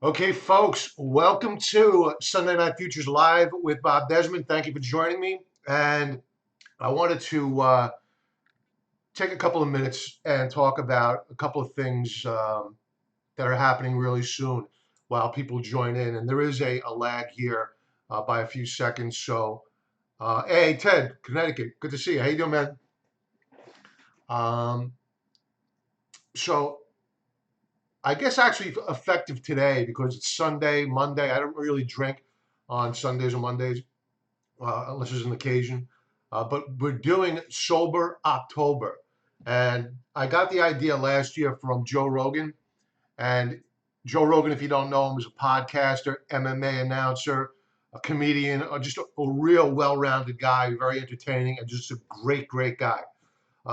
Okay, folks, welcome to Sunday Night Futures Live with Bob Desmond. Thank you for joining me. And I wanted to take a couple of minutes and talk about a couple of things that are happening really soon while people join in. And there is a lag here by a few seconds. So, hey, Ted, Connecticut, good to see you. How you doing, man? Um, so, I guess actually effective today because it's Sunday, Monday. I don't really drink on Sundays or Mondays. Unless there's an occasion. But we're doing Sober October. And I got the idea last year from Joe Rogan. And Joe Rogan, if you don't know him, is a podcaster, MMA announcer, a comedian, just a real well-rounded guy, very entertaining, and just a great, great guy.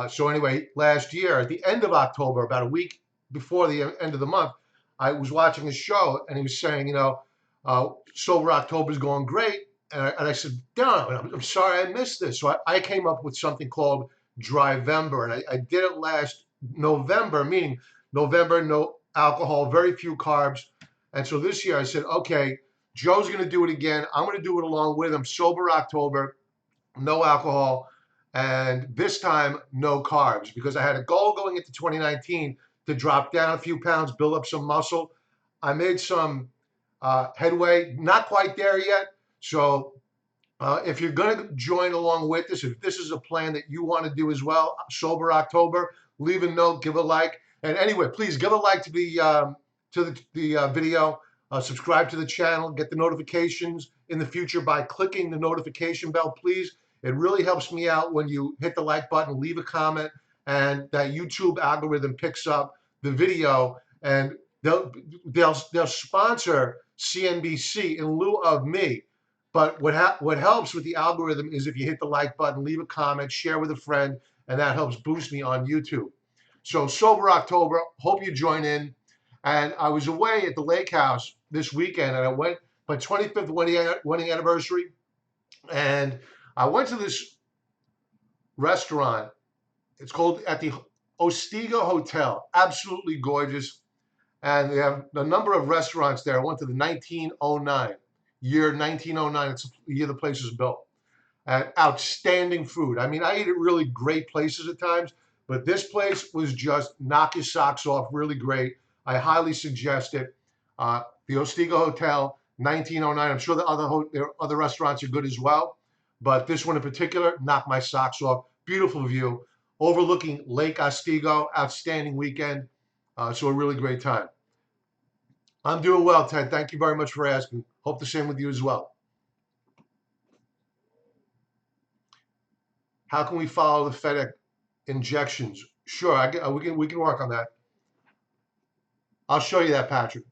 So anyway, last year, at the end of October, about a week before the end of the month, I was watching his show, and he was saying, Sober October is going great. And I said, no, I'm sorry I missed this. So I came up with something called Dryvember, and I did it last November, meaning November, no alcohol, very few carbs. And so this year I said, okay, Joe's going to do it again. I'm going to do it along with him. Sober October, no alcohol, and this time no carbs because I had a goal going into 2019 to drop down a few pounds, build up some muscle. I made some headway, not quite there yet. So if you're going to join along with this, if this is a plan that you want to do as well, Sober October, leave a note, give a like, and anyway, please give a like to the video. Subscribe to the channel, get the notifications in the future by clicking the notification bell, please. It really helps me out when you hit the like button, leave a comment, and that YouTube algorithm picks up the video, and they'll sponsor CNBC in lieu of me. But what helps with the algorithm is if you hit the like button, leave a comment, share with a friend, and that helps boost me on YouTube. So Sober October, hope you join in. And I was away at the lake house this weekend, and I went my 25th wedding anniversary, and I went to this restaurant. It's called at the Ostiga Hotel. Absolutely gorgeous. And they have a number of restaurants there. I went to the 1909, year 1909. It's the year the place was built. And outstanding food. I mean, I ate at really great places at times, but this place was just knock your socks off, really great. I highly suggest it. The Ostiga Hotel, 1909. I'm sure the other restaurants are good as well, but this one in particular, knocked my socks off. Beautiful view, overlooking Lake Ostigo. Outstanding weekend. So a really great time. I'm doing well, Ted. Thank you very much for asking. Hope the same with you as well. How can we follow the FedEx injections? Sure, we can work on that. I'll show you that, Patrick.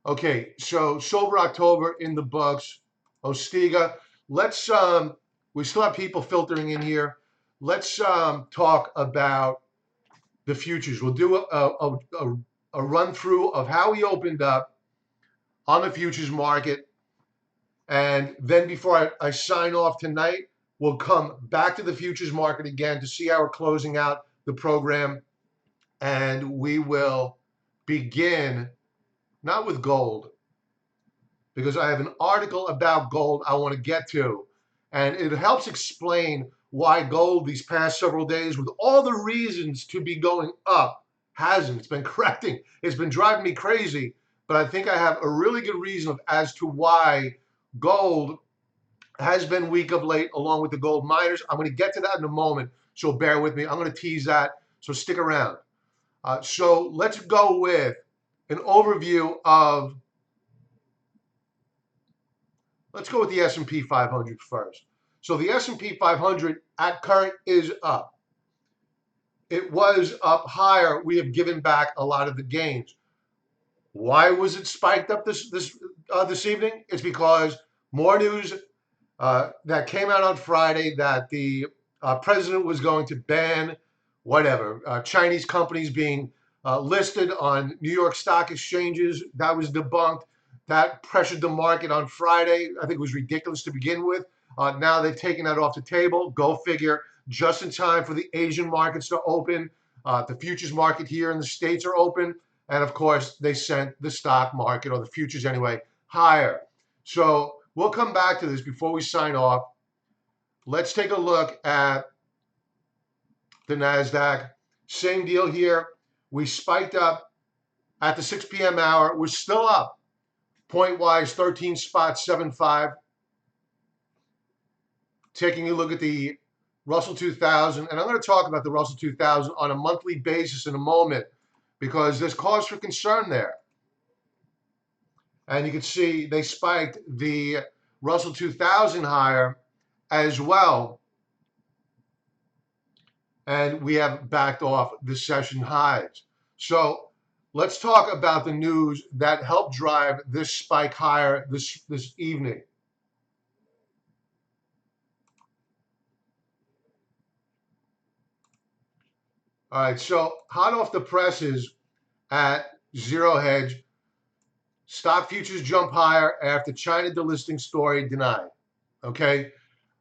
Okay, so Sober October in the books. Ostiga. Let's we still have people filtering in here. Let's talk about the futures. We'll do a run through of how we opened up on the futures market. And then before I sign off tonight, we'll come back to the futures market again to see how we're closing out the program. And we will begin not with gold, because I have an article about gold I want to get to. And it helps explain why gold these past several days, with all the reasons to be going up, hasn't. It's been correcting. It's been driving me crazy. But I think I have a really good reason as to why gold has been weak of late, along with the gold miners. I'm going to get to that in a moment, so bear with me. I'm going to tease that, so stick around. So let's go with an overview of, let's go with the S&P 500 first. So the S&P 500 at current is up. It was up higher. We have given back a lot of the gains. Why was it spiked up this evening? It's because more news that came out on Friday that the president was going to ban Chinese companies being listed on New York stock exchanges. That was debunked. That pressured the market on Friday. I think it was ridiculous to begin with. Now they've taken that off the table. Go figure. Just in time for the Asian markets to open. The futures market here in the States are open. And of course, they sent the stock market, or the futures anyway, higher. So we'll come back to this before we sign off. Let's take a look at the Nasdaq. Same deal here. We spiked up at the 6 p.m. hour. We're still up. Point-wise, 13.75. Taking a look at the Russell 2000, and I'm going to talk about the Russell 2000 on a monthly basis in a moment because there's cause for concern there. And you can see they spiked the Russell 2000 higher as well. And we have backed off the session highs. So let's talk about the news that helped drive this spike higher this evening. All right, so hot off the presses at Zero Hedge, stock futures jump higher after China delisting story denied. Okay,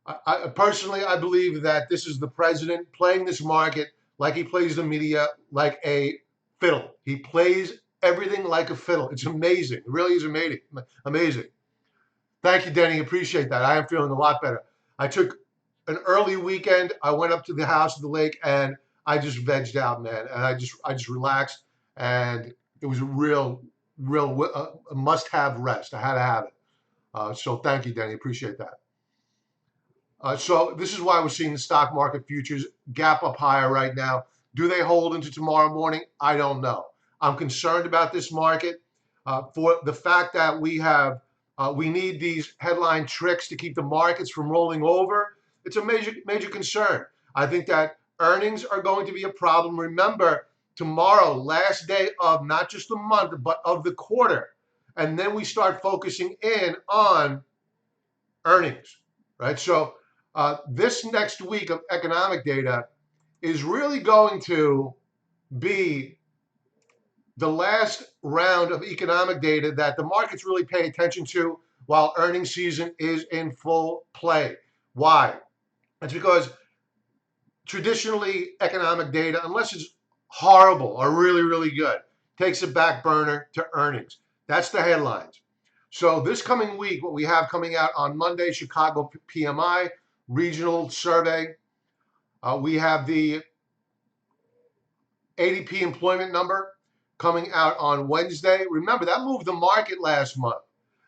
I personally, I believe that this is the president playing this market like he plays the media like a fiddle. He plays everything like a fiddle. It's amazing. It really is amazing. Amazing. Thank you, Denny. Appreciate that. I am feeling a lot better. I took an early weekend. I went up to the house at the lake and I just vegged out, man. And I just relaxed, and it was a real must-have rest. I had to have it. So thank you, Denny. Appreciate that. So this is why we're seeing the stock market futures gap up higher right now. Do they hold into tomorrow morning? I don't know. I'm concerned about this market for the fact that we need these headline tricks to keep the markets from rolling over. It's a major concern. I think that earnings are going to be a problem. Remember, tomorrow, last day of not just the month, but of the quarter. And then we start focusing in on earnings, right? So this next week of economic data is really going to be the last round of economic data that the markets really pay attention to while earnings season is in full play. Why? It's because traditionally economic data, unless it's horrible or really good, takes a back burner to earnings. That's the headlines. So this coming week, what we have coming out on Monday, Chicago PMI, regional survey. We have the ADP employment number coming out on Wednesday. Remember, that moved the market last month.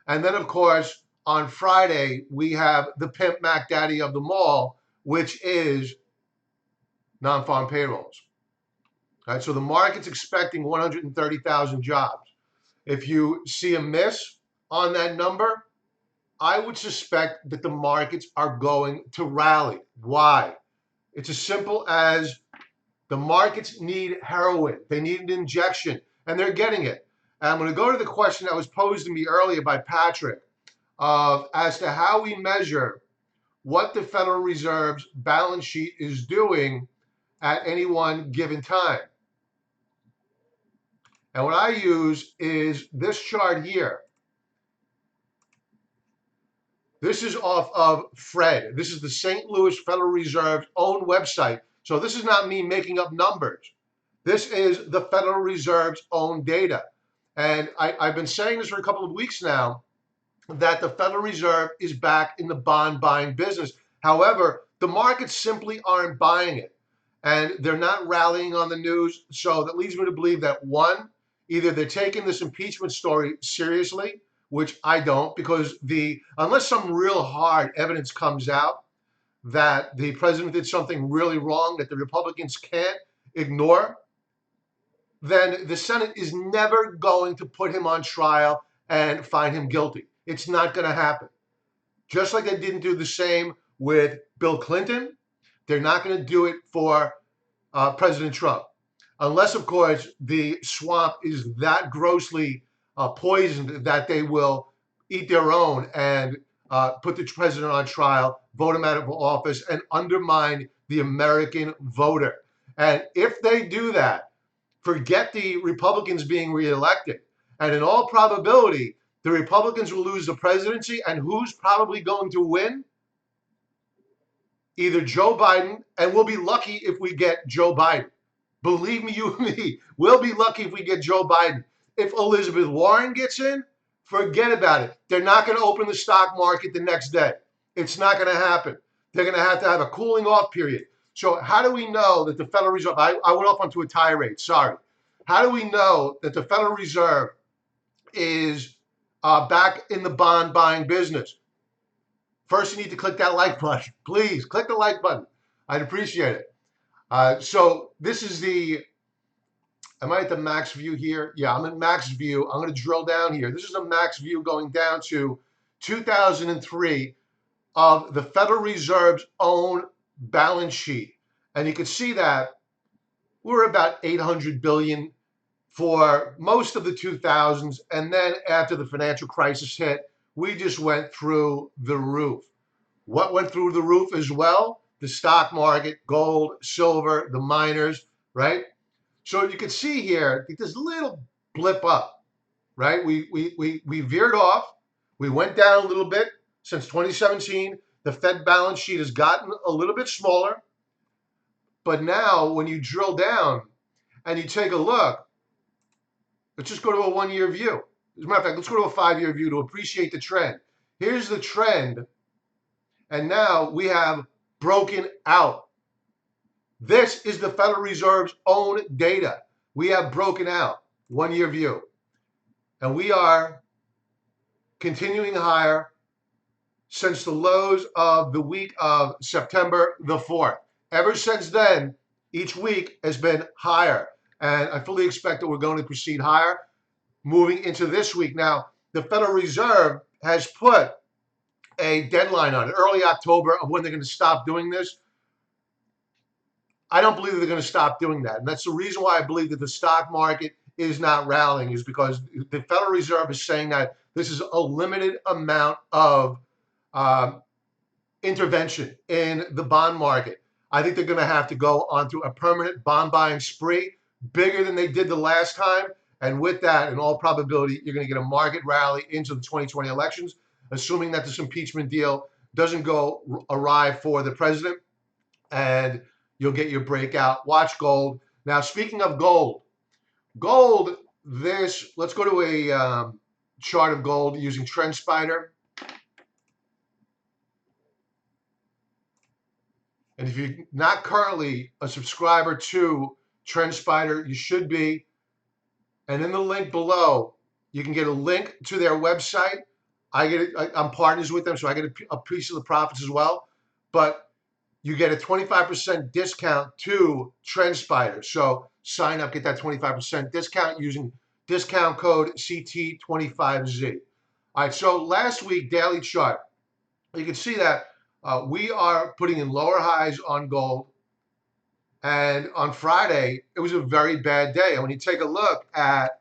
And then, of course, on Friday, we have the Pimp Mac Daddy of them all, which is non-farm payrolls. All right, so the market's expecting 130,000 jobs. If you see a miss on that number, I would suspect that the markets are going to rally. Why? It's as simple as the markets need heroin. They need an injection, and they're getting it. And I'm going to go to the question that was posed to me earlier by Patrick as to how we measure what the Federal Reserve's balance sheet is doing at any one given time. And what I use is this chart here. This is off of Fred. This is the St. Louis Federal Reserve's own website. So this is not me making up numbers. This is the Federal Reserve's own data. And I've been saying this for a couple of weeks now, that the Federal Reserve is back in the bond buying business. However, the markets simply aren't buying it. And they're not rallying on the news. So that leads me to believe that, one, either they're taking this impeachment story seriously, which I don't, because unless some real hard evidence comes out that the president did something really wrong that the Republicans can't ignore, then the Senate is never going to put him on trial and find him guilty. It's not going to happen. Just like they didn't do the same with Bill Clinton, they're not going to do it for President Trump. Unless, of course, the swamp is that grossly poisoned that they will eat their own and put the president on trial, vote him out of office, and undermine the American voter. And if they do that, forget the Republicans being reelected. And in all probability, the Republicans will lose the presidency. And who's probably going to win? Either Joe Biden, and we'll be lucky if we get Joe Biden. Believe me, you and me, we'll be lucky if we get Joe Biden. If Elizabeth Warren gets in, forget about it. They're not going to open the stock market the next day. It's not going to happen. They're going to have a cooling off period. So how do we know that the Federal Reserve, I went off onto a tirade, sorry. How do we know that the Federal Reserve is back in the bond buying business? First, you need to click that like button. Please click the like button. I'd appreciate it. So this is am I at the max view here? Yeah, I'm at max view. I'm going to drill down here. This is a max view going down to 2003 of the Federal Reserve's own balance sheet. And you can see that we're about 800 billion for most of the 2000s. And then after the financial crisis hit, we just went through the roof. What went through the roof as well? The stock market, gold, silver, the miners, right? So you can see here, this little blip up, right? We veered off. We went down a little bit since 2017. The Fed balance sheet has gotten a little bit smaller. But now when you drill down and you take a look, let's just go to a 1 year view. As a matter of fact, let's go to a 5 year view to appreciate the trend. Here's the trend. And now we have broken out. This is the Federal Reserve's own data. We have broken out, 1 year view. And we are continuing higher since the lows of the week of September the 4th. Ever since then, each week has been higher. And I fully expect that we're going to proceed higher moving into this week. Now, the Federal Reserve has put a deadline on it, early October, of when they're going to stop doing this. I don't believe they're going to stop doing that. And that's the reason why I believe that the stock market is not rallying, is because the Federal Reserve is saying that this is a limited amount of intervention in the bond market. I think they're going to have to go onto a permanent bond buying spree, bigger than they did the last time. And with that, in all probability, you're going to get a market rally into the 2020 elections, assuming that this impeachment deal doesn't go awry for the president, and you'll get your breakout. Watch gold. Now, speaking of gold, let's go to a chart of gold using TrendSpider. And if you're not currently a subscriber to TrendSpider, you should be. And in the link below, you can get a link to their website. I'm partners with them, so I get a piece of the profits as well. But you get a 25% discount to TrendSpider. So sign up, get that 25% discount using discount code CT25Z. All right, so last week, daily chart, you can see that we are putting in lower highs on gold. And on Friday, it was a very bad day. And when you take a look at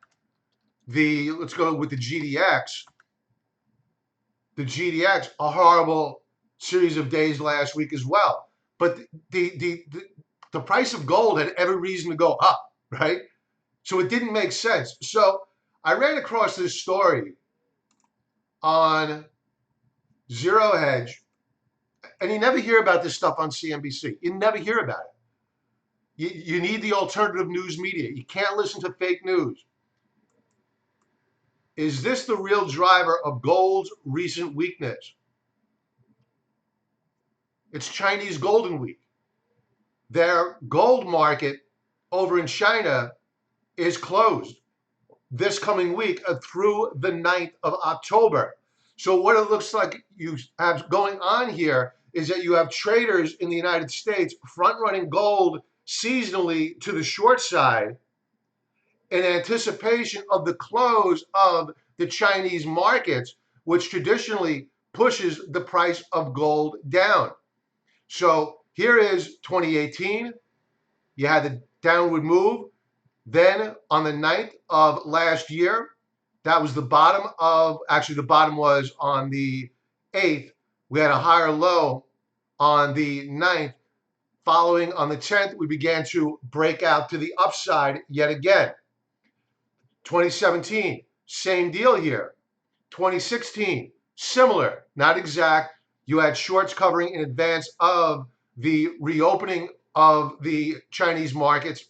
let's go with the GDX, a horrible series of days last week as well. But the price of gold had every reason to go up, right? So it didn't make sense. So I ran across this story on Zero Hedge, and you never hear about this stuff on CNBC. You never hear about it. You need the alternative news media. You can't listen to fake news. Is this the real driver of gold's recent weakness? It's Chinese Golden Week. Their gold market over in China is closed this coming week through the 9th of October. So what it looks like you have going on here is that you have traders in the United States front-running gold seasonally to the short side in anticipation of the close of the Chinese markets, which traditionally pushes the price of gold down. So here is 2018. You had the downward move. Then on the 9th of last year, that was the bottom of, actually the bottom was on the 8th. We had a higher low on the 9th. Following on the 10th, we began to break out to the upside yet again. 2017, same deal here. 2016, similar, not exact. You had shorts covering in advance of the reopening of the Chinese markets.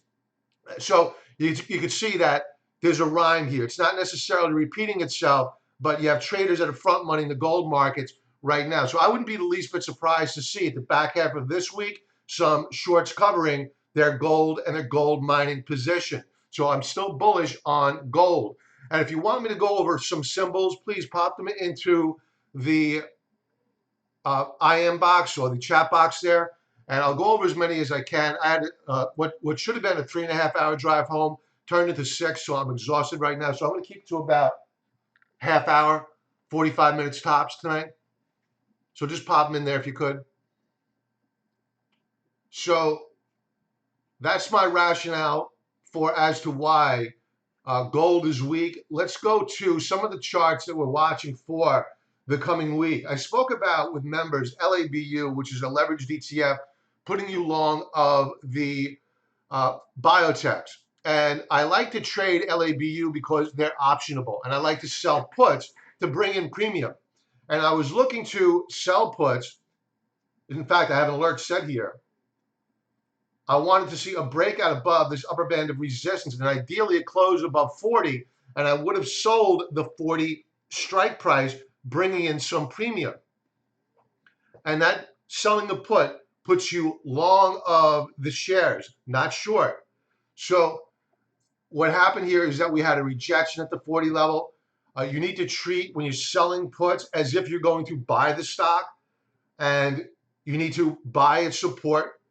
So you can see that there's a rhyme here. It's not necessarily repeating itself, but you have traders that are front money in the gold markets right now. So I wouldn't be the least bit surprised to see at the back half of this week some shorts covering their gold and their gold mining position. So I'm still bullish on gold. And if you want me to go over some symbols, please pop them into the IM box or the chat box there, and I'll go over as many as I can. I had what should have been a 3.5 hour drive home turned into 6, so I'm exhausted right now. So I'm going to keep it to about half hour, 45 minutes tops tonight. So just pop them in there if you could. So that's my rationale for as to why gold is weak. Let's go to some of the charts that we're watching for the coming week. I spoke about with members LABU, which is a leveraged ETF, putting you long of the biotechs. And I like to trade LABU because they're optionable. And I like to sell puts to bring in premium. And I was looking to sell puts. In fact, I have an alert set here. I wanted to see a breakout above this upper band of resistance, and ideally it closed above 40, and I would have sold the 40 strike price, bringing in some premium. And that selling the put puts you long of the shares, not short. So what happened here is that we had a rejection at the 40 level. You need to treat when you're selling puts as if you're going to buy the stock, and you need to buy at support,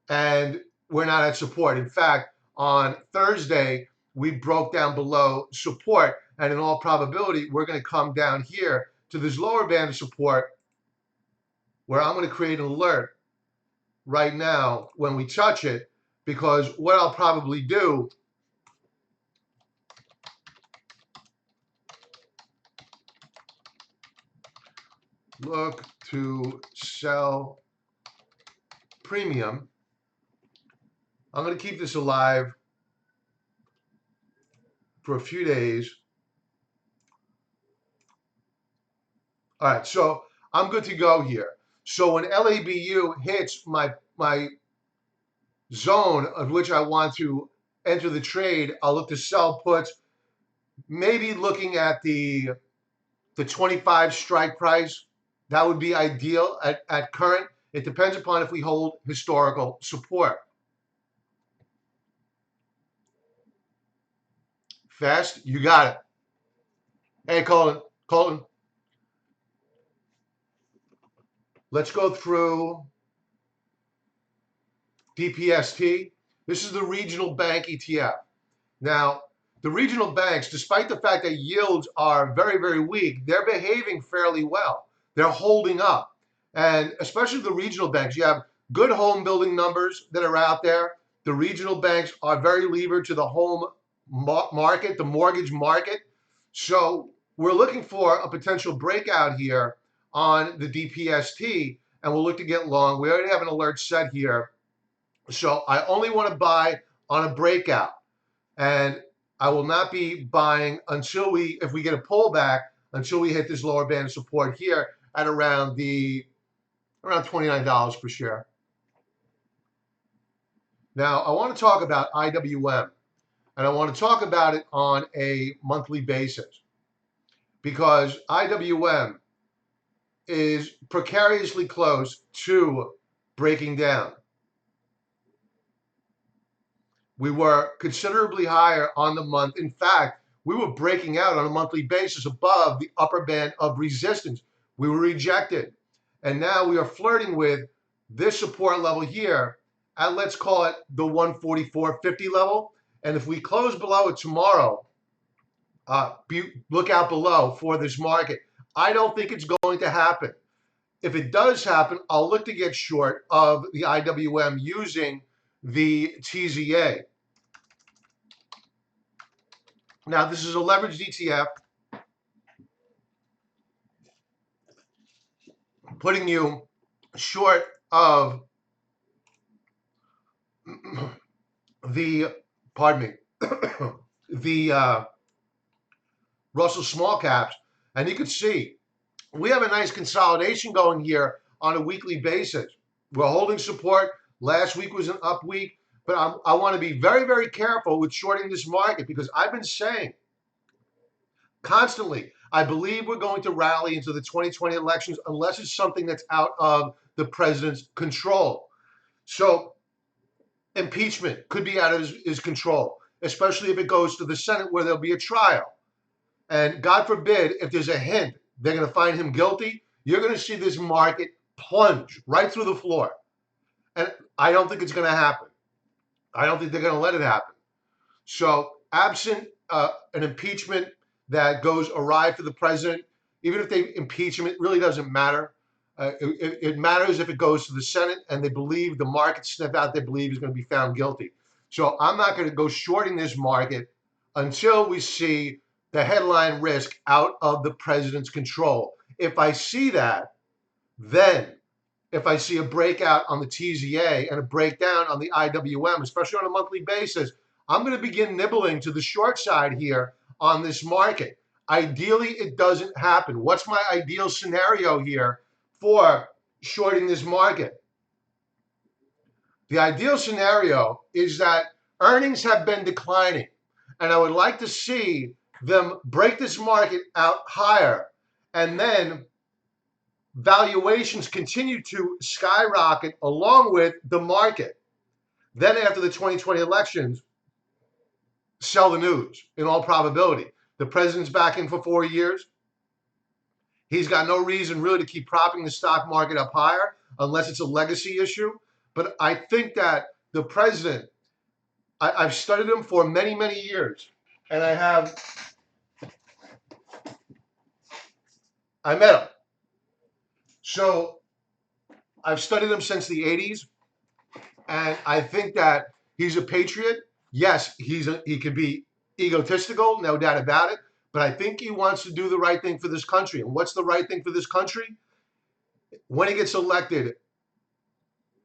and we're not at support. In fact, on Thursday, we broke down below support, and in all probability, we're going to come down here to this lower band of support where I'm going to create an alert right now when we touch it, because what I'll probably do look to sell premium. I'm going to keep this alive for a few days. All right, so I'm good to go here. So when LABU hits my zone of which I want to enter the trade, I'll look to sell puts, maybe looking at the 25 strike price. That would be ideal at current. It depends upon if we hold historical support. Fast, you got it. Hey, Colton, let's go through DPST. This is the regional bank ETF. Now, the regional banks, despite the fact that yields are very, very weak, they're behaving fairly well. They're holding up. And especially the regional banks, you have good home building numbers that are out there. The regional banks are very levered to the home market, the mortgage market. So we're looking for a potential breakout here on the DPST, and we'll look to get long. We already have an alert set here. So I only want to buy on a breakout. And I will not be buying until if we get a pullback, until we hit this lower band of support here at around $29 per share. Now, I want to talk about IWM, and I want to talk about it on a monthly basis, because IWM is precariously close to breaking down. We were considerably higher on the month. In fact, we were breaking out on a monthly basis above the upper band of resistance. We were rejected. And now we are flirting with this support level here at, let's call it, the 144.50 level. And if we close below it tomorrow, look out below for this market. I don't think it's going to happen. If it does happen, I'll look to get short of the IWM using the TZA. Now, this is a leveraged ETF, putting you short of the, the Russell small caps. And you can see we have a nice consolidation going here on a weekly basis. We're holding support. Last week was an up week. But I want to be very, very careful with shorting this market because I've been saying constantly, I believe we're going to rally into the 2020 elections unless it's something that's out of the president's control. So impeachment could be out of his control, especially if it goes to the Senate where there'll be a trial. And God forbid, if there's a hint they're going to find him guilty, you're going to see this market plunge right through the floor. And I don't think it's going to happen. I don't think they're going to let it happen. So absent an impeachment that goes awry for the president, even if they impeach him, it really doesn't matter. It matters if it goes to the Senate and they believe the market sniff out, they believe he's going to be found guilty. So I'm not going to go shorting this market until we see the headline risk out of the president's control. If I see that, then if I see a breakout on the TZA and a breakdown on the IWM, especially on a monthly basis, I'm going to begin nibbling to the short side here on this market. Ideally, it doesn't happen. What's my ideal scenario here for shorting this market? The ideal scenario is that earnings have been declining, and I would like to see them break this market out higher, and then valuations continue to skyrocket along with the market. Then after the 2020 elections, sell the news in all probability. The president's back in for 4 years. He's got no reason really to keep propping the stock market up higher unless it's a legacy issue. But I think that the president, I've studied him for many, many years. And I met him. So I've studied him since the 80s. And I think that he's a patriot. Yes, he can be egotistical, no doubt about it. But I think he wants to do the right thing for this country. And what's the right thing for this country? When he gets elected,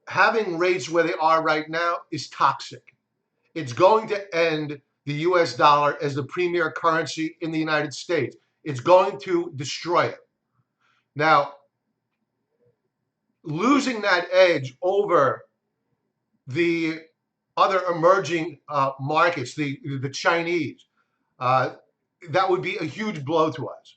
having rates where they are right now is toxic. It's going to end the US dollar as the premier currency in the United States. It's going to destroy it. Now, losing that edge over the other emerging markets, the Chinese, that would be a huge blow to us.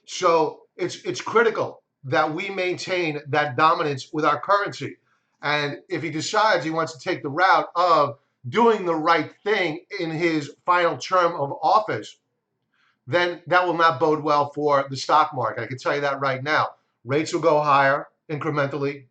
So it's critical that we maintain that dominance with our currency. And if he decides he wants to take the route of doing the right thing in his final term of office, then that will not bode well for the stock market. I can tell you that right now. Rates will go higher incrementally.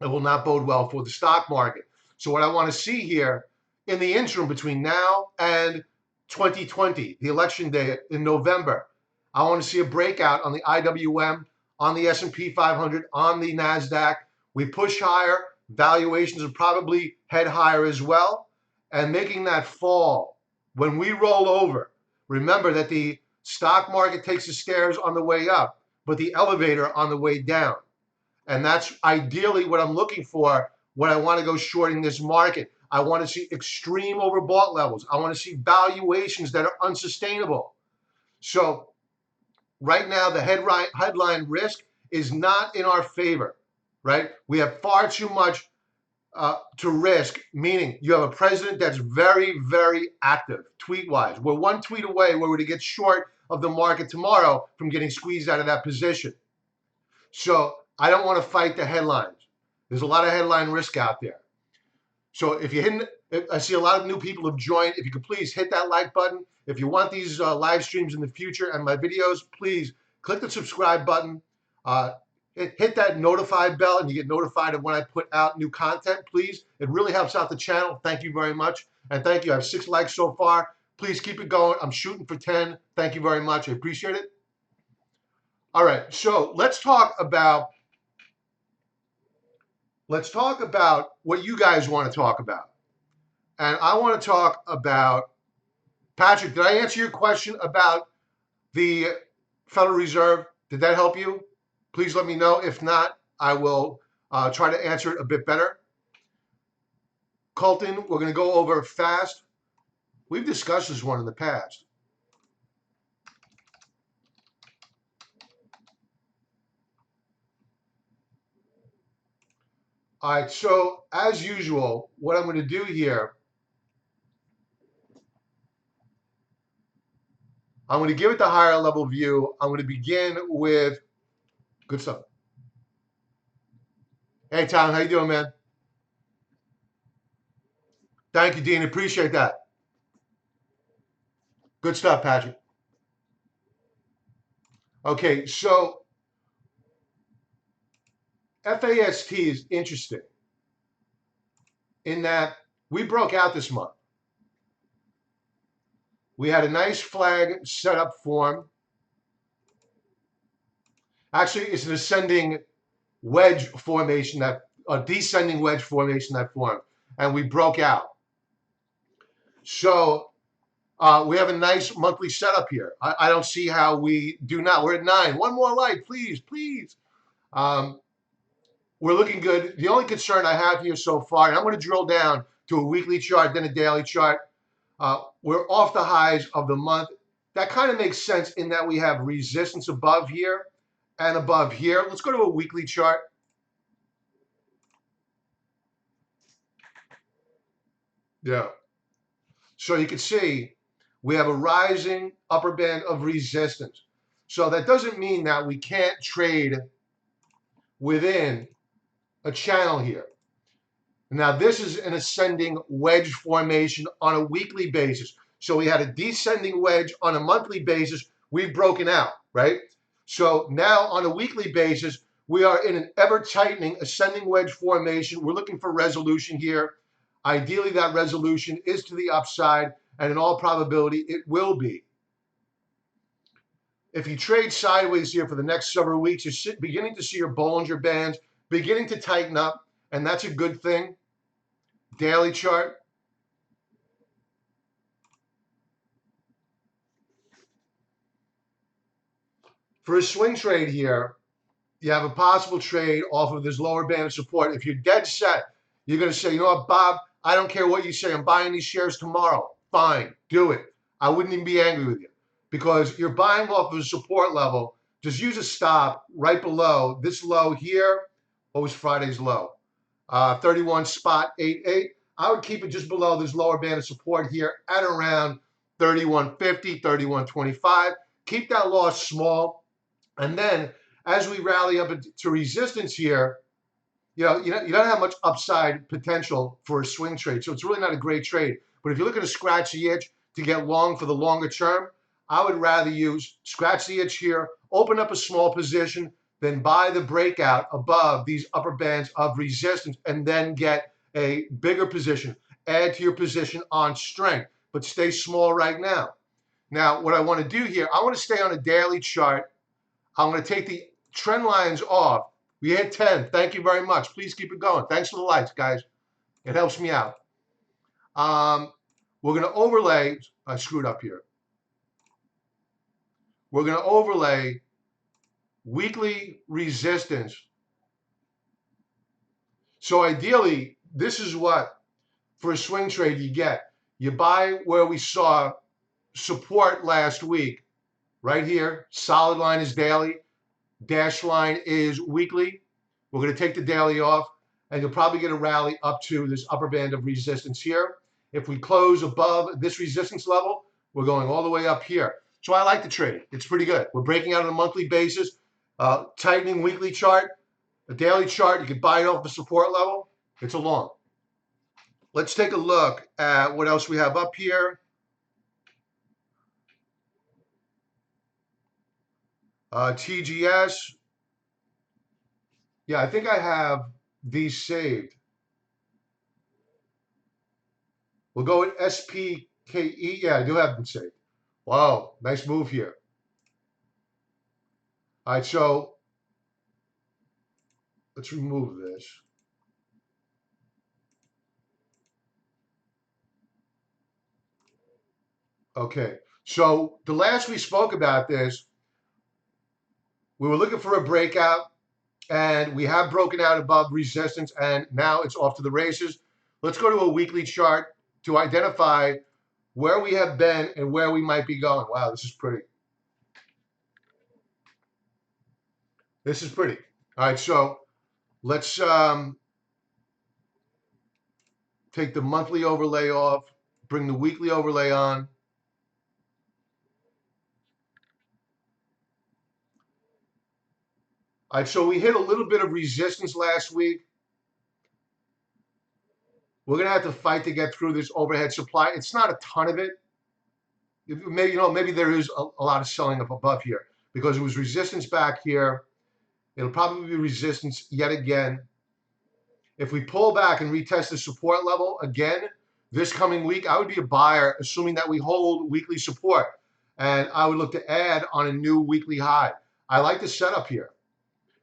It will not bode well for the stock market. So what I want to see here in the interim between now and 2020, the election day in November, I want to see a breakout on the IWM, on the S&P 500, on the Nasdaq. We push higher. Valuations will probably head higher as well. And making that fall, when we roll over, remember that the stock market takes the stairs on the way up, but the elevator on the way down. And that's ideally what I'm looking for when I want to go shorting this market. I want to see extreme overbought levels. I want to see valuations that are unsustainable. So right now, the headline risk is not in our favor, right? We have far too much to risk, meaning you have a president that's very, very active tweet-wise. We're one tweet away where we're to get short of the market tomorrow from getting squeezed out of that position. So I don't want to fight the headlines. There's a lot of headline risk out there. So if I see a lot of new people have joined. If you could please hit that like button. If you want these live streams in the future and my videos, please click the subscribe button. Hit that notify bell and you get notified of when I put out new content, please. It really helps out the channel. Thank you very much. And thank you. I have 6 likes so far. Please keep it going. I'm shooting for 10. Thank you very much. I appreciate it. All right. So let's talk about what you guys want to talk about. And I want to talk about, Patrick, did I answer your question about the Federal Reserve? Did that help you? Please let me know. If not, I will try to answer it a bit better. Colton, we're going to go over fast. We've discussed this one in the past. All right, so as usual, what I'm going to do here, I'm going to give it the higher level view. I'm going to begin with good stuff. Hey, Tom, how you doing, man? Thank you, Dean. Appreciate that. Good stuff, Patrick. Okay, so FAST is interesting in that we broke out this month. We had a nice flag setup form. Actually, it's an ascending wedge formation, that a descending wedge formation that formed, and we broke out. So we have a nice monthly setup here. I don't see how we do not. We're at 9. One more light, please, please. We're looking good. The only concern I have here so far, and I'm going to drill down to a weekly chart, then a daily chart. We're off the highs of the month. That kind of makes sense in that we have resistance above here and above here. Let's go to a weekly chart. Yeah. So you can see we have a rising upper band of resistance. So that doesn't mean that we can't trade within a channel here. Now, this is an ascending wedge formation on a weekly basis. So we had a descending wedge on a monthly basis. We've broken out, right? So now on a weekly basis, we are in an ever-tightening ascending wedge formation. We're looking for resolution here. Ideally, that resolution is to the upside, and in all probability, it will be. If you trade sideways here for the next several weeks, you're beginning to see your Bollinger Bands beginning to tighten up, and that's a good thing. Daily chart. For a swing trade here, you have a possible trade off of this lower band of support. If you're dead set, you're going to say, you know what, Bob, I don't care what you say. I'm buying these shares tomorrow. Fine, do it. I wouldn't even be angry with you because you're buying off of a support level. Just use a stop right below this low here. What was Friday's low? 31.88. I would keep it just below this lower band of support here at around 31.50, 31.25. Keep that loss small. And then as we rally up to resistance here, you don't have much upside potential for a swing trade. So it's really not a great trade. But if you're looking to scratch the itch to get long for the longer term, I would rather use scratch the itch here, open up a small position, then buy the breakout above these upper bands of resistance, and then get a bigger position. Add to your position on strength, but stay small right now. Now, what I want to do here, I want to stay on a daily chart. I'm going to take the trend lines off. We hit 10. Thank you very much. Please keep it going. Thanks for the likes, guys. It helps me out. We're going to overlay. I screwed up here. We're going to overlay weekly resistance. So ideally, this is what, for a swing trade, you get. You buy where we saw support last week, right here. Solid line is daily. Dash line is weekly. We're going to take the daily off, and you'll probably get a rally up to this upper band of resistance here. If we close above this resistance level, we're going all the way up here. So I like the trade. It's pretty good. We're breaking out on a monthly basis, tightening weekly chart, a daily chart. You can buy it off the support level. It's a long. Let's take a look at what else we have up here. TGS. Yeah, I think I have these saved. We'll go with SPKE. Yeah, I do have them saved. Wow, nice move here. All right, so let's remove this. Okay, so the last we spoke about this, we were looking for a breakout, and we have broken out above resistance, and now it's off to the races. Let's go to a weekly chart to identify where we have been and where we might be going. Wow, this is pretty. This is pretty. All right, so let's take the monthly overlay off, bring the weekly overlay on. All right, so we hit a little bit of resistance last week. We're going to have to fight to get through this overhead supply. It's not a ton of it. Maybe, maybe there is a lot of selling up above here because it was resistance back here. It'll probably be resistance yet again. If we pull back and retest the support level again this coming week, I would be a buyer, assuming that we hold weekly support. And I would look to add on a new weekly high. I like the setup here.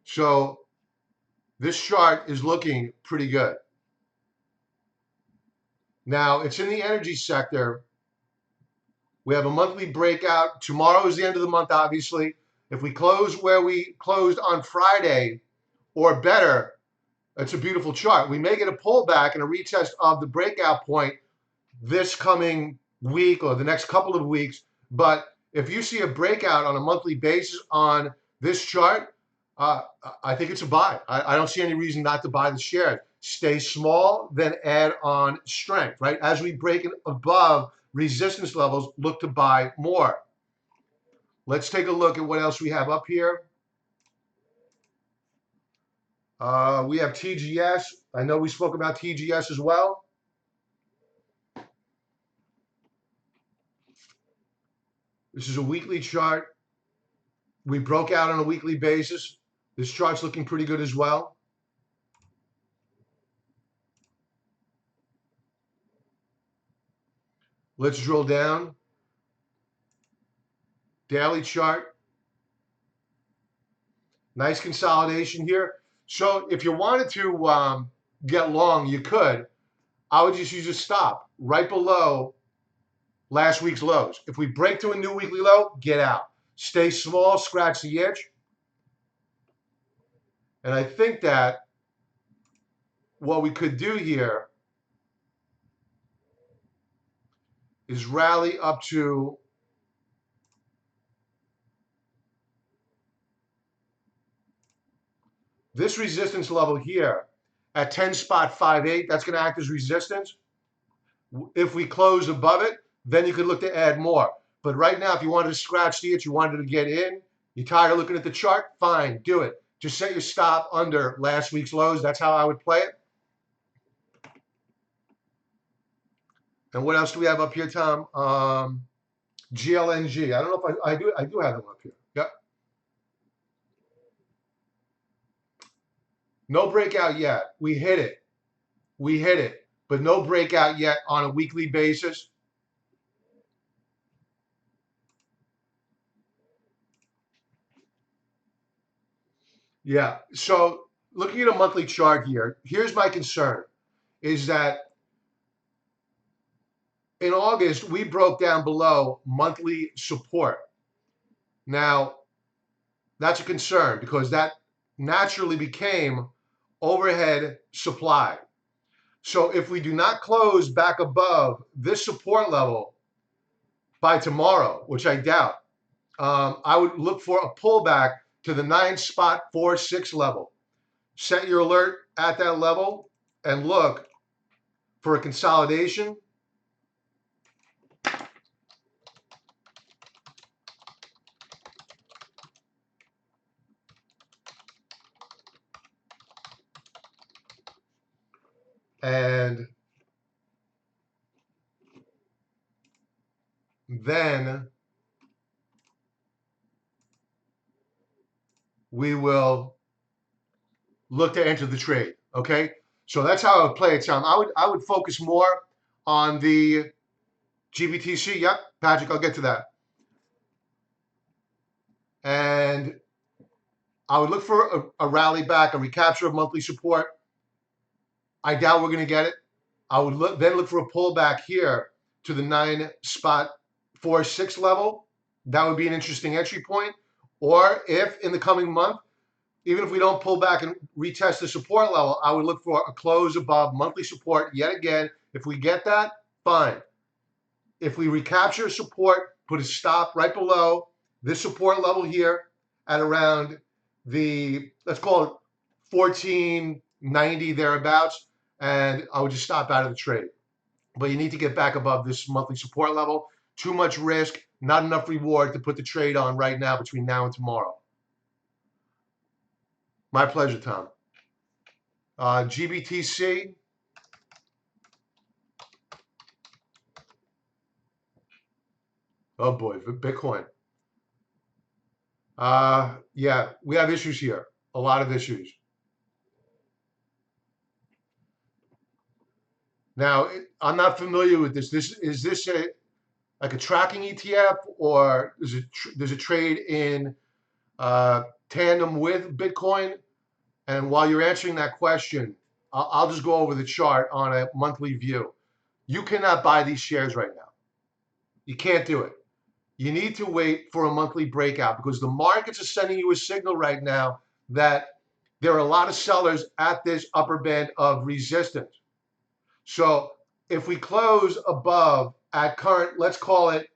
So this chart is looking pretty good. Now, it's in the energy sector. We have a monthly breakout. Tomorrow is the end of the month, obviously. If we close where we closed on Friday or better, it's a beautiful chart. We may get a pullback and a retest of the breakout point this coming week or the next couple of weeks. But if you see a breakout on a monthly basis on this chart, I think it's a buy. I don't see any reason not to buy the shares. Stay small, then add on strength, right? As we break it above resistance levels, look to buy more. Let's take a look at what else we have up here. We have TGS. I know we spoke about TGS as well. This is a weekly chart. We broke out on a weekly basis. This chart's looking pretty good as well. Let's drill down. Daily chart. Nice consolidation here. So if you wanted to get long, you could. I would just use a stop right below last week's lows. If we break to a new weekly low, get out. Stay small, scratch the itch. And I think that what we could do here is rally up to this resistance level here at 10.58. That's going to act as resistance. If we close above it, then you could look to add more. But right now, if you wanted to scratch the itch, you wanted to get in, you're tired of looking at the chart, fine, do it. Just set your stop under last week's lows. That's how I would play it. And what else do we have up here, Tom? GLNG. I don't know if I do have them up here. Yep. No breakout yet. We hit it. We hit it. But no breakout yet on a weekly basis. Yeah. So looking at a monthly chart here, here's my concern, is that in August, we broke down below monthly support. Now, that's a concern because that naturally became overhead supply. So if we do not close back above this support level by tomorrow, which I doubt, I would look for a pullback to the 9.46 level. Set your alert at that level and look for a consolidation. And then we will look to enter the trade. Okay, so that's how I would play it, Tom. I would focus more on the GBTC. Yep, Patrick, I'll get to that. And I would look for a rally back, a recapture of monthly support. I doubt we're going to get it. I would then look for a pullback here to the 9.46 level. That would be an interesting entry point. Or if in the coming month, even if we don't pull back and retest the support level, I would look for a close above monthly support yet again. If we get that, fine. If we recapture support, put a stop right below this support level here at around the, let's call it 1490 thereabouts, and I would just stop out of the trade. But you need to get back above this monthly support level. Too much risk, not enough reward to put the trade on right now between now and tomorrow. My pleasure, Tom. GBTC. Oh boy, Bitcoin. Yeah, we have issues here. A lot of issues. Now, I'm not familiar with this. Is this like a tracking ETF, or does it trade in tandem with Bitcoin? And while you're answering that question, I'll just go over the chart on a monthly view. You cannot buy these shares right now. You can't do it. You need to wait for a monthly breakout because the markets are sending you a signal right now that there are a lot of sellers at this upper band of resistance. So if we close above at current, let's call it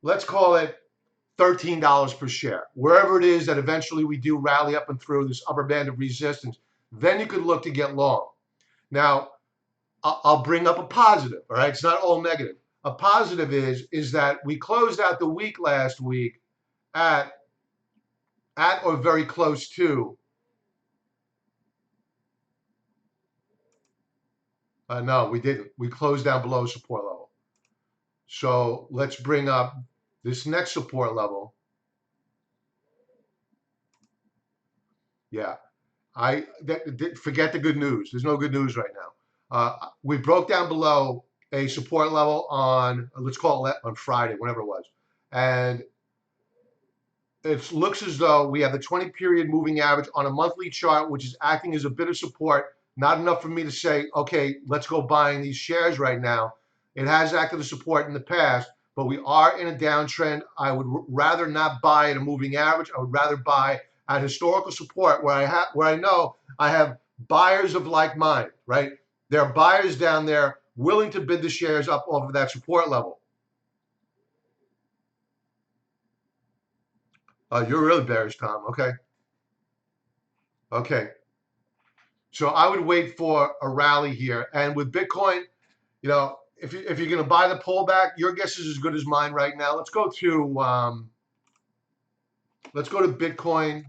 $13 per share, wherever it is that eventually we do rally up and through this upper band of resistance, then you could look to get long. Now, I'll bring up a positive, all right? It's not all negative. A positive is that we closed out the week last week at or very close to, no, we didn't. We closed down below support level. So let's bring up this next support level. Yeah, forget the good news. There's no good news right now. We broke down below a support level on, let's call it on Friday, whenever it was. And it looks as though we have the 20-period moving average on a monthly chart, which is acting as a bit of support. Not enough for me to say, okay, let's go buying these shares right now. It has acted as support in the past, but we are in a downtrend. I would rather not buy at a moving average. I would rather buy at historical support where I know I have buyers of like mind, right? There are buyers down there willing to bid the shares up off of that support level. You're really bearish, Tom. Okay. Okay. So I would wait for a rally here. And with Bitcoin, you know, if you're going to buy the pullback, your guess is as good as mine right now. Let's go to Bitcoin.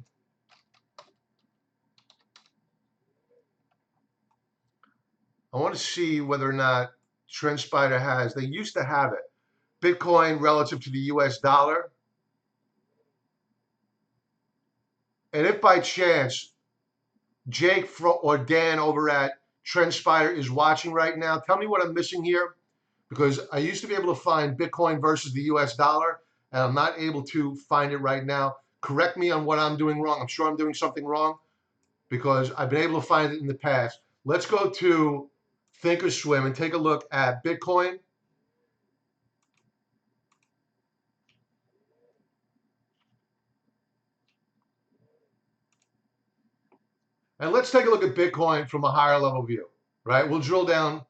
I want to see whether or not TrendSpider has. They used to have it. Bitcoin relative to the US dollar. And if by chance Jake or Dan over at TrendSpider is watching right now, tell me what I'm missing here, because I used to be able to find Bitcoin versus the US dollar, and I'm not able to find it right now. Correct me on what I'm doing wrong. I'm sure I'm doing something wrong because I've been able to find it in the past. Let's go to Thinkorswim and take a look at Bitcoin. And let's take a look at Bitcoin from a higher level view, right? We'll drill down.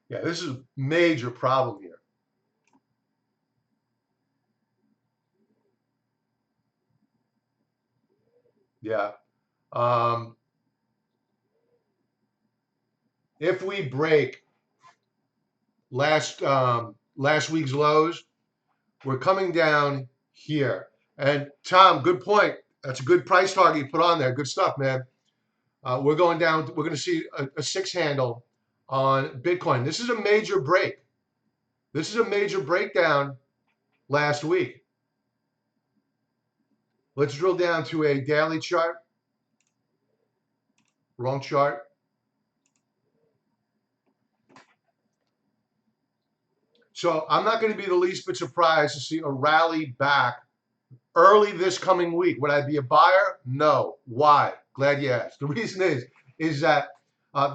Yeah, this is a major problem here. Yeah. If we break last week's lows, we're coming down here. And Tom, good point. That's a good price target you put on there. Good stuff, man. We're going down. We're going to see a 6 handle on Bitcoin. This is a major break. This is a major breakdown last week. Let's drill down to a daily chart. Wrong chart. So I'm not going to be the least bit surprised to see a rally back early this coming week. Would I be a buyer? No. Why? Glad you asked. The reason is that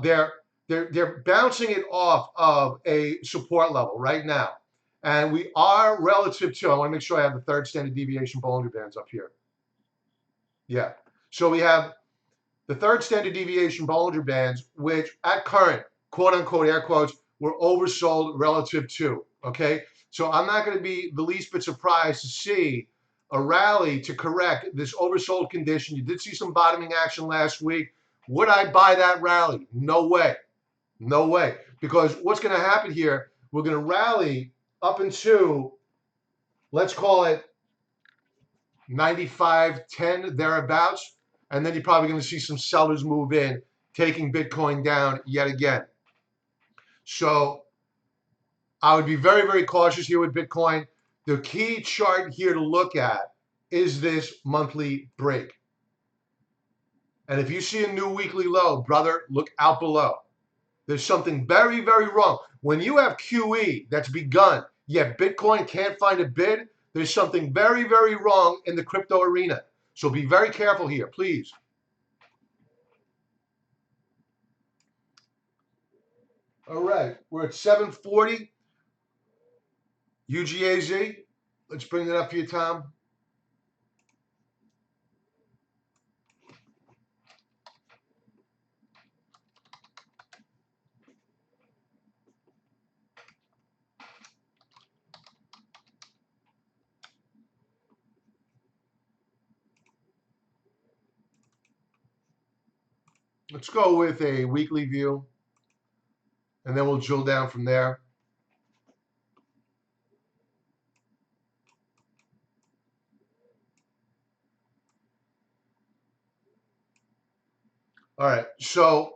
they're bouncing it off of a support level right now. And we are relative to, I want to make sure I have the third standard deviation Bollinger Bands up here. Yeah. So we have the third standard deviation Bollinger Bands, which at current, quote unquote, air quotes, were oversold relative to, okay? So I'm not going to be the least bit surprised to see a rally to correct this oversold condition. You did see some bottoming action last week. Would I buy that rally? No way. No way. Because what's going to happen here, we're going to rally up into, let's call it 95.10 thereabouts. And then you're probably going to see some sellers move in, taking Bitcoin down yet again. So I would be very, very cautious here with Bitcoin. The key chart here to look at is this monthly break. And if you see a new weekly low, brother, look out below. There's something very, very wrong. When you have QE that's begun, yet Bitcoin can't find a bid, there's something very, very wrong in the crypto arena. So be very careful here, please. All right, we're at 740. UGAZ. Let's bring that up for you, Tom. Let's go with a weekly view, and then we'll drill down from there. All right, so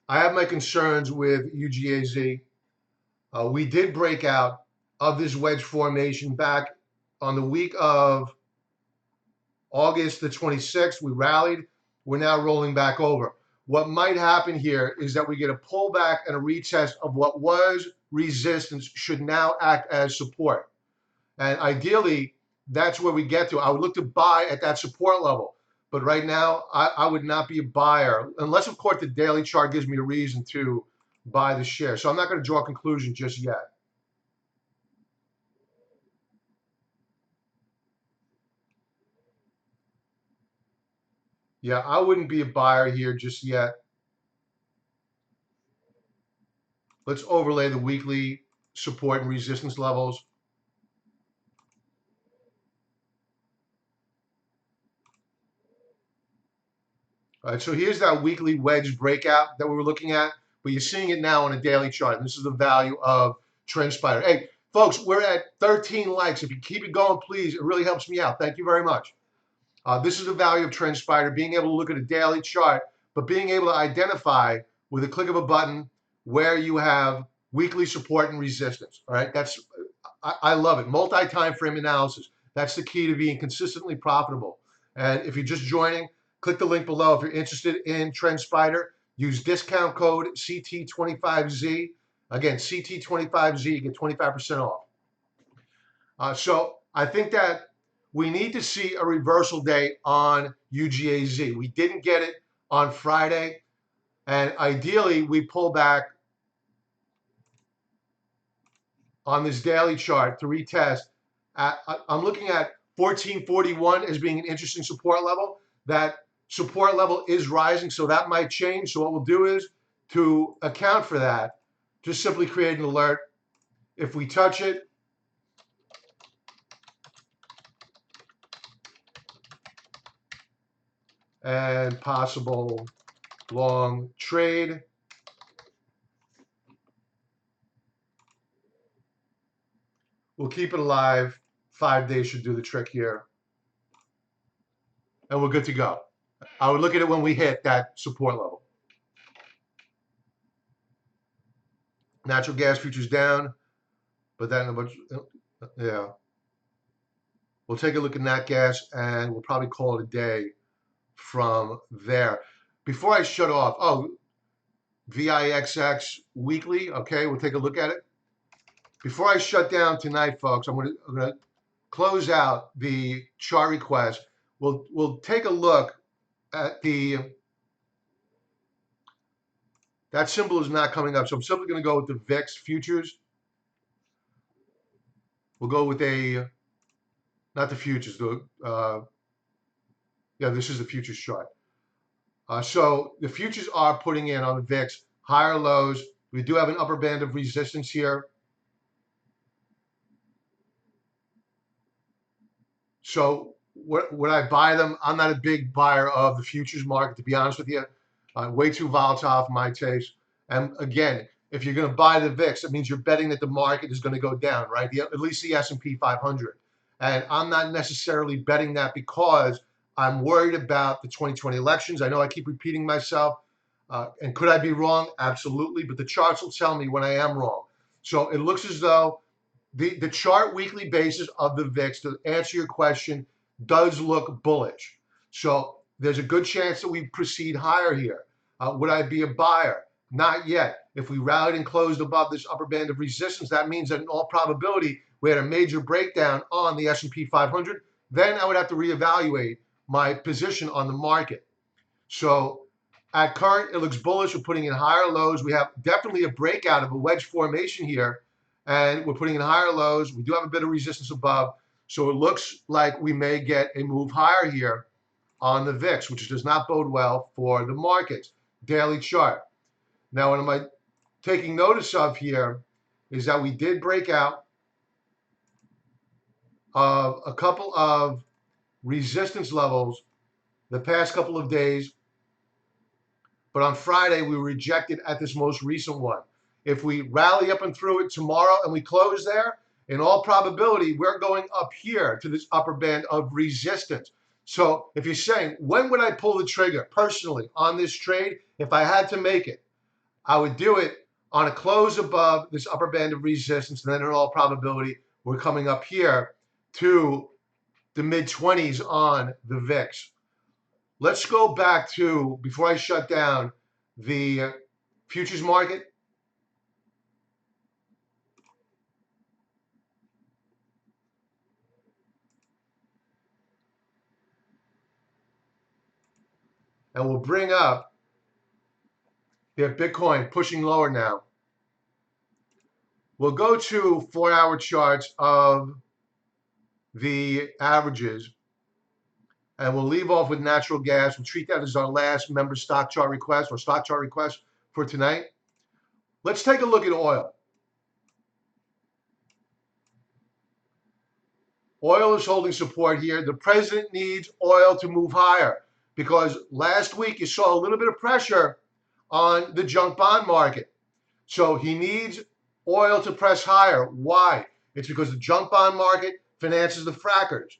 I have my concerns with UGAZ. We did break out of this wedge formation back on the week of August the 26th. We rallied. We're now rolling back over. What might happen here is that we get a pullback and a retest of what was resistance should now act as support. And ideally, that's where we get to. I would look to buy at that support level. But right now, I would not be a buyer, unless, of course, the daily chart gives me a reason to buy the share. So I'm not going to draw a conclusion just yet. Yeah, I wouldn't be a buyer here just yet. Let's overlay the weekly support and resistance levels. All right, so here's that weekly wedge breakout that we were looking at, but you're seeing it now on a daily chart. This is the value of TrendSpider. Hey, folks, we're at 13 likes. If you keep it going, please, it really helps me out. Thank you very much. This is the value of TrendSpider, being able to look at a daily chart, but being able to identify with a click of a button where you have weekly support and resistance. All right, I love it. Multi-time frame analysis. That's the key to being consistently profitable. And if you're just joining, click the link below. If you're interested in TrendSpider, use discount code CT25Z. Again, CT25Z, you get 25% off. So I think that we need to see a reversal day on UGAZ. We didn't get it on Friday. And ideally, we pull back on this daily chart to retest. I'm looking at 1441 as being an interesting support level. That support level is rising, so that might change. So what we'll do is, to account for that, just simply create an alert. If we touch it, and possible long trade, we'll keep it alive. 5 days should do the trick here. And we're good to go. I would look at it when we hit that support level. Natural gas futures down, but then, yeah. We'll take a look at nat gas, and we'll probably call it a day from there. Before I shut off, VIXX weekly, okay, we'll take a look at it. Before I shut down tonight, folks, I'm gonna close out the chart request. We'll take a look at that symbol is not coming up, so I'm simply going to go with the VIX futures. We'll go with not the futures, yeah, this is the futures chart. So the futures are putting in on the VIX higher lows. We do have an upper band of resistance here. So would I buy them? I'm not a big buyer of the futures market, to be honest with you. Way too volatile for my taste. And again, if you're going to buy the VIX, it means you're betting that the market is going to go down, right? At least the S&P 500. And I'm not necessarily betting that because I'm worried about the 2020 elections. I know I keep repeating myself. And could I be wrong? Absolutely. But the charts will tell me when I am wrong. So it looks as though the chart weekly basis of the VIX, to answer your question, does look bullish. So there's a good chance that we proceed higher here. Would I be a buyer? Not yet. If we rallied and closed above this upper band of resistance, that means that in all probability we had a major breakdown on the S&P 500. Then I would have to reevaluate my position on the market. So at current, it looks bullish. We're putting in higher lows. We have definitely a breakout of a wedge formation here, and we're putting in higher lows. We do have a bit of resistance above. So it looks like we may get a move higher here on the VIX, which does not bode well for the markets. Daily chart. Now, what am I taking notice of here is that we did break out of a couple of resistance levels the past couple of days. But on Friday, we were rejected at this most recent one. If we rally up and through it tomorrow and we close there, in all probability, we're going up here to this upper band of resistance. So if you're saying, when would I pull the trigger personally on this trade? If I had to make it, I would do it on a close above this upper band of resistance. And then in all probability, we're coming up here to the mid-20s on the VIX. Let's go back to, before I shut down, the futures market. And we'll bring up their Bitcoin pushing lower now. We'll go to 4-hour charts of the averages. And we'll leave off with natural gas. We'll treat that as our last member stock chart request or stock chart request for tonight. Let's take a look at oil. Oil is holding support here. The president needs oil to move higher because last week you saw a little bit of pressure on the junk bond market. So he needs oil to press higher. Why? It's because the junk bond market finances the frackers.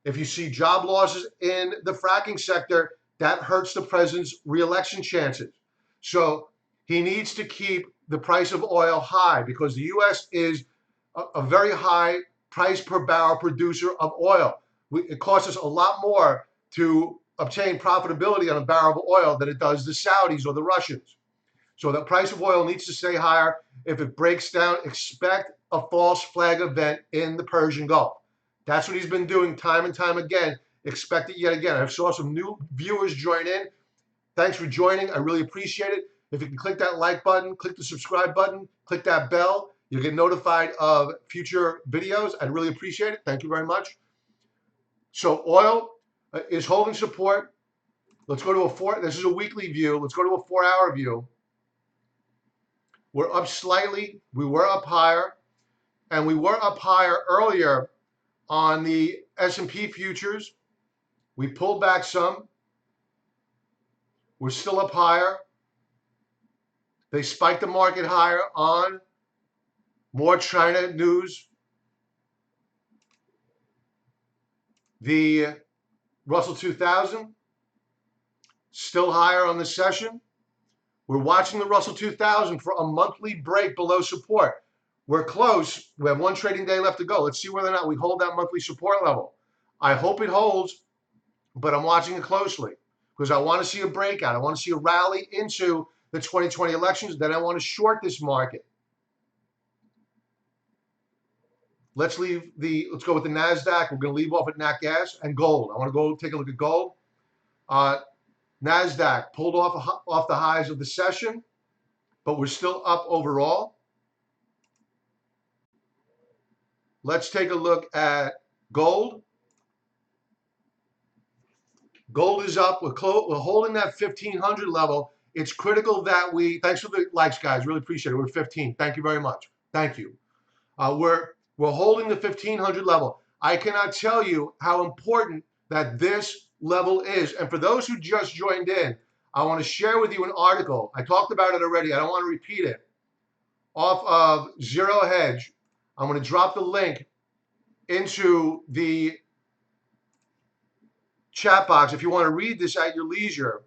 If you see job losses in the fracking sector, that hurts the president's reelection chances. So he needs to keep the price of oil high because the U.S. is a very high price per barrel producer of oil. It costs us a lot more to obtain profitability on a barrel of oil than it does the Saudis or the Russians. So the price of oil needs to stay higher. If it breaks down, expect a false flag event in the Persian Gulf. That's what he's been doing time and time again. Expect it yet again. I saw some new viewers join in. Thanks for joining. I really appreciate it. If you can click that like button, click the subscribe button, click that bell, you'll get notified of future videos. I'd really appreciate it. Thank you very much. So oil is holding support. Let's go to this is a weekly view. Let's go to a 4-hour view. We're up slightly. We were up higher. And we were up higher earlier on the S&P futures. We pulled back some. We're still up higher. They spiked the market higher on more China news. The Russell 2000 still higher on the session. We're watching the Russell 2000 for a monthly break below support. We're close. We have one trading day left to go. Let's see whether or not we hold that monthly support level. I hope it holds, but I'm watching it closely because I want to see a breakout. I want to see a rally into the 2020 elections. Then I want to short this market. Let's go with the Nasdaq. We're going to leave off at nat gas and gold. I want to go take a look at gold. Nasdaq pulled off the highs of the session, but we're still up overall. Let's take a look at gold. Gold is up. We're holding that 1500 level. It's critical that thanks for the likes, guys. Really appreciate it. We're 15. Thank you very much. Thank you. We're holding the 1500 level. I cannot tell you how important that this level is. And for those who just joined in, I want to share with you an article. I talked about it already. I don't want to repeat it. Off of Zero Hedge. I'm going to drop the link into the chat box if you want to read this at your leisure.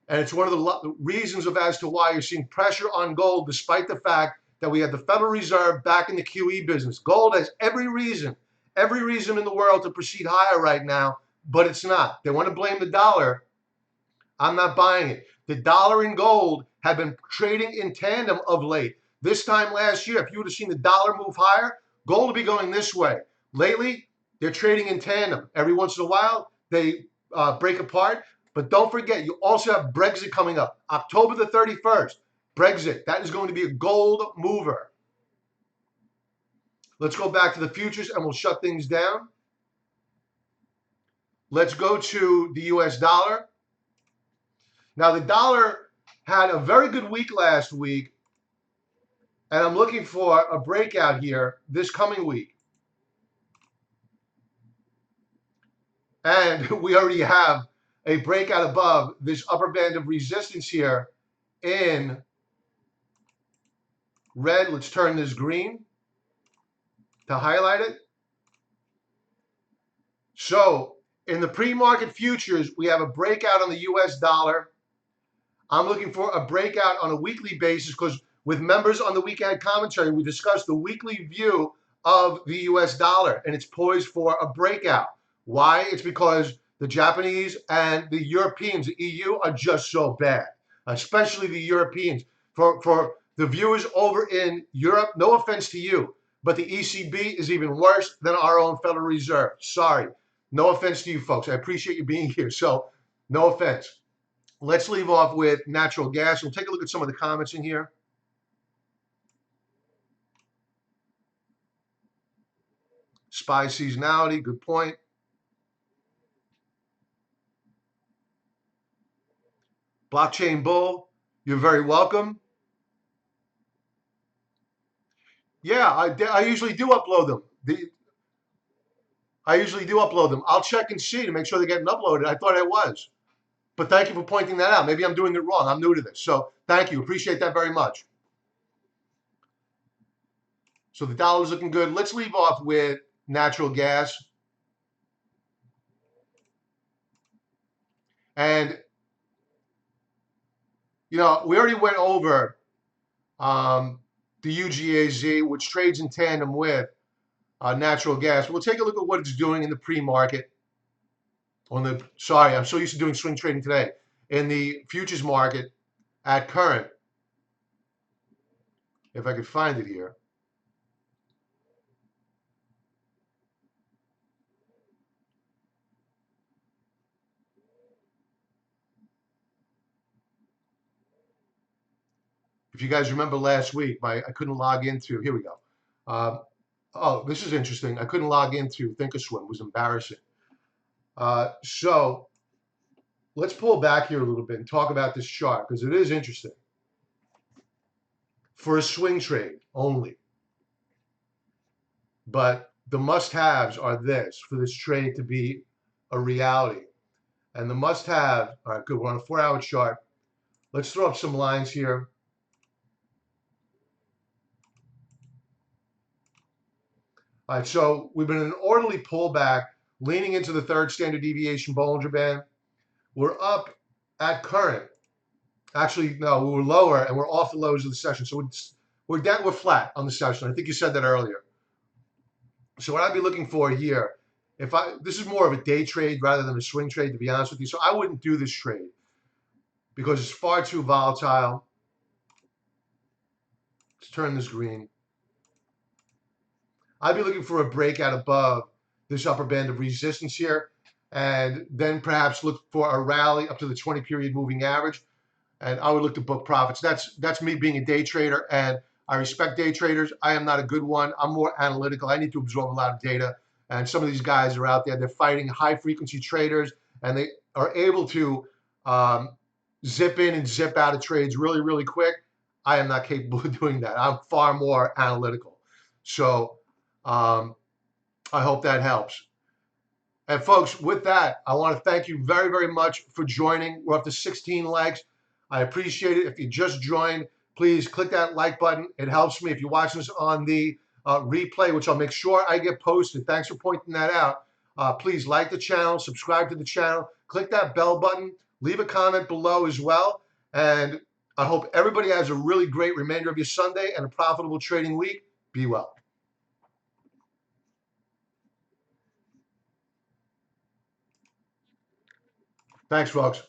And it's one of the reasons as to why you're seeing pressure on gold, despite the fact that we had the Federal Reserve back in the QE business. Gold has every reason in the world to proceed higher right now, but it's not. They want to blame the dollar. I'm not buying it. The dollar and gold have been trading in tandem of late. This time last year, if you would have seen the dollar move higher, gold would be going this way. Lately, they're trading in tandem. Every once in a while, they break apart. But don't forget, you also have Brexit coming up. October the 31st, Brexit. That is going to be a gold mover. Let's go back to the futures and we'll shut things down. Let's go to the US dollar. Now, the dollar had a very good week last week, and I'm looking for a breakout here this coming week. And we already have a breakout above this upper band of resistance here in red. Let's turn this green to highlight it. So in the pre-market futures, we have a breakout on the US dollar. I'm looking for a breakout on a weekly basis because with members on the weekend commentary, we discussed the weekly view of the US dollar, and it's poised for a breakout. Why? It's because the Japanese and the Europeans, the EU, are just so bad, especially the Europeans. For the viewers over in Europe, no offense to you, but the ECB is even worse than our own Federal Reserve. Sorry. No offense to you folks. I appreciate you being here. So no offense. Let's leave off with natural gas. We'll take a look at some of the comments in here. SPY seasonality, good point. Blockchain Bull, you're very welcome. Yeah, I usually do upload them. I usually do upload them. I'll check and see to make sure they're getting uploaded. I thought I was. But thank you for pointing that out. Maybe I'm doing it wrong. I'm new to this. So thank you. Appreciate that very much. So the dollar's looking good. Let's leave off with natural gas. And, you know, we already went over the UGAZ, which trades in tandem with natural gas. We'll take a look at what it's doing in the pre-market. Sorry, I'm so used to doing swing trading today. In the futures market at current, if I could find it here. If you guys remember last week, I couldn't log into, here we go. Oh, this is interesting. I couldn't log into Thinkorswim. It was embarrassing. So let's pull back here a little bit and talk about this chart because it is interesting. For a swing trade only. But the must-haves are this for this trade to be a reality. And the must-have, all right, good, we're on a 4-hour chart. Let's throw up some lines here. All right, so we've been in an orderly pullback, leaning into the third standard deviation Bollinger Band. We're up at current. Actually, no, we were lower and we're off the lows of the session. So we're flat on the session. I think you said that earlier. So what I'd be looking for here, this is more of a day trade rather than a swing trade, to be honest with you. So I wouldn't do this trade because it's far too volatile. Let's turn this green. I'd be looking for a breakout above this upper band of resistance here, and then perhaps look for a rally up to the 20-period moving average. And I would look to book profits. That's me being a day trader, and I respect day traders. I am not a good one. I'm more analytical. I need to absorb a lot of data. And some of these guys are out there. They're fighting high-frequency traders, and they are able to zip in and zip out of trades really, really quick. I am not capable of doing that. I'm far more analytical. So I hope that helps. And folks, with that, I want to thank you very, very much for joining. We're up to 16 likes. I appreciate it. If you just joined, please click that like button. It helps me. If you're watching this on the replay, which I'll make sure I get posted, thanks for pointing that out. Please like the channel, subscribe to the channel, click that bell button, leave a comment below as well. And I hope everybody has a really great remainder of your Sunday and a profitable trading week. Be well. Thanks, folks.